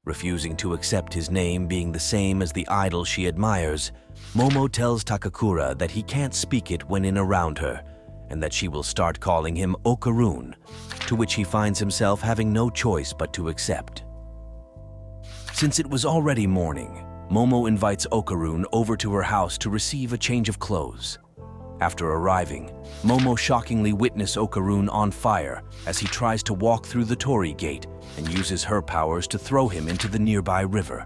Refusing to accept his name being the same as the idol she admires, Momo tells Takakura that he can't speak it when in around her, and that she will start calling him Okarun, to which he finds himself having no choice but to accept. Since it was already morning, Momo invites Okarun over to her house to receive a change of clothes. After arriving, Momo shockingly witnesses Okarun on fire as he tries to walk through the torii gate and uses her powers to throw him into the nearby river.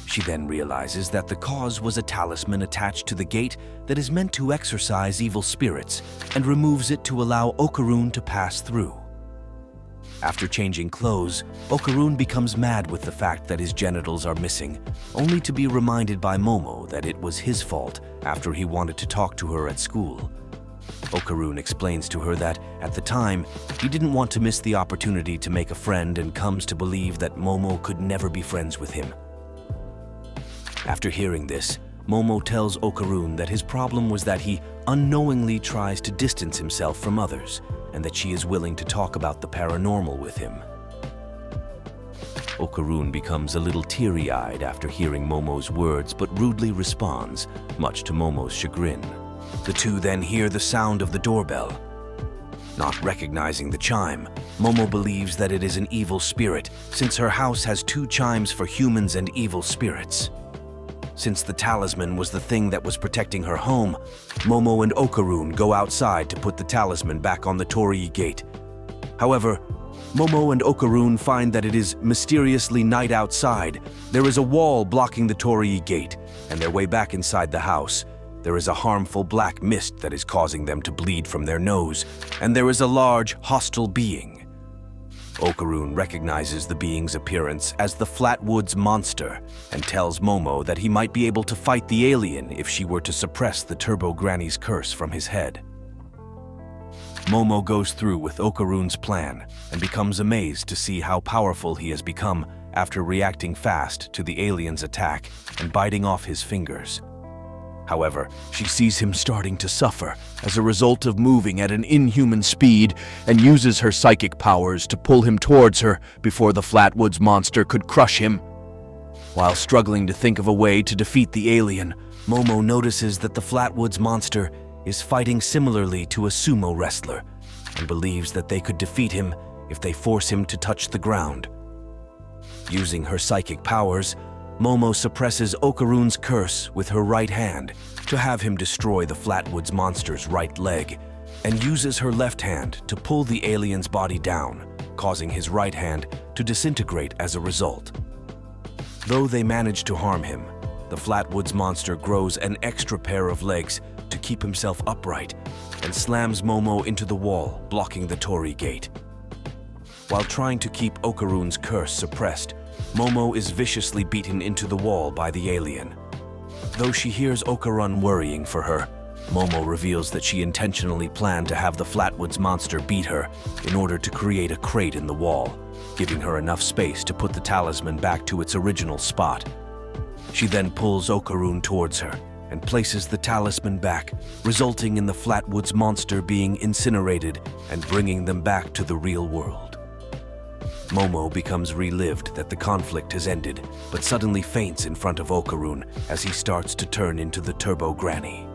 She then realizes that the cause was a talisman attached to the gate that is meant to exorcise evil spirits and removes it to allow Okarun to pass through. After changing clothes, Okarun becomes mad with the fact that his genitals are missing, only to be reminded by Momo that it was his fault after he wanted to talk to her at school. Okarun explains to her that, at the time, he didn't want to miss the opportunity to make a friend and comes to believe that Momo could never be friends with him. After hearing this, Momo tells Okarun that his problem was that he unknowingly tries to distance himself from others, and that she is willing to talk about the paranormal with him. Okarun becomes a little teary-eyed after hearing Momo's words but rudely responds, much to Momo's chagrin. The two then hear the sound of the doorbell. Not recognizing the chime, Momo believes that it is an evil spirit, since her house has 2 chimes for humans and evil spirits. Since the talisman was the thing that was protecting her home, Momo and Okarun go outside to put the talisman back on the torii gate. However, Momo and Okarun find that it is mysteriously night outside. There is a wall blocking the torii gate, and their way back inside the house, there is a harmful black mist that is causing them to bleed from their nose, and there is a large, hostile being. Okarun recognizes the being's appearance as the Flatwoods monster and tells Momo that he might be able to fight the alien if she were to suppress the Turbo Granny's curse from his head. Momo goes through with Okarun's plan and becomes amazed to see how powerful he has become after reacting fast to the alien's attack and biting off his fingers. However, she sees him starting to suffer as a result of moving at an inhuman speed and uses her psychic powers to pull him towards her before the Flatwoods monster could crush him. While struggling to think of a way to defeat the alien, Momo notices that the Flatwoods monster is fighting similarly to a sumo wrestler and believes that they could defeat him if they force him to touch the ground. Using her psychic powers, Momo suppresses Okarun's curse with her right hand to have him destroy the Flatwoods monster's right leg, and uses her left hand to pull the alien's body down, causing his right hand to disintegrate as a result. Though they manage to harm him, the Flatwoods monster grows an extra pair of legs to keep himself upright and slams Momo into the wall, blocking the torii gate. While trying to keep Okarun's curse suppressed, Momo is viciously beaten into the wall by the alien. Though she hears Okarun worrying for her, Momo reveals that she intentionally planned to have the Flatwoods monster beat her in order to create a crate in the wall, giving her enough space to put the talisman back to its original spot. She then pulls Okarun towards her and places the talisman back, resulting in the Flatwoods monster being incinerated and bringing them back to the real world. Momo becomes relived that the conflict has ended, but suddenly faints in front of Okarun as he starts to turn into the Turbo Granny.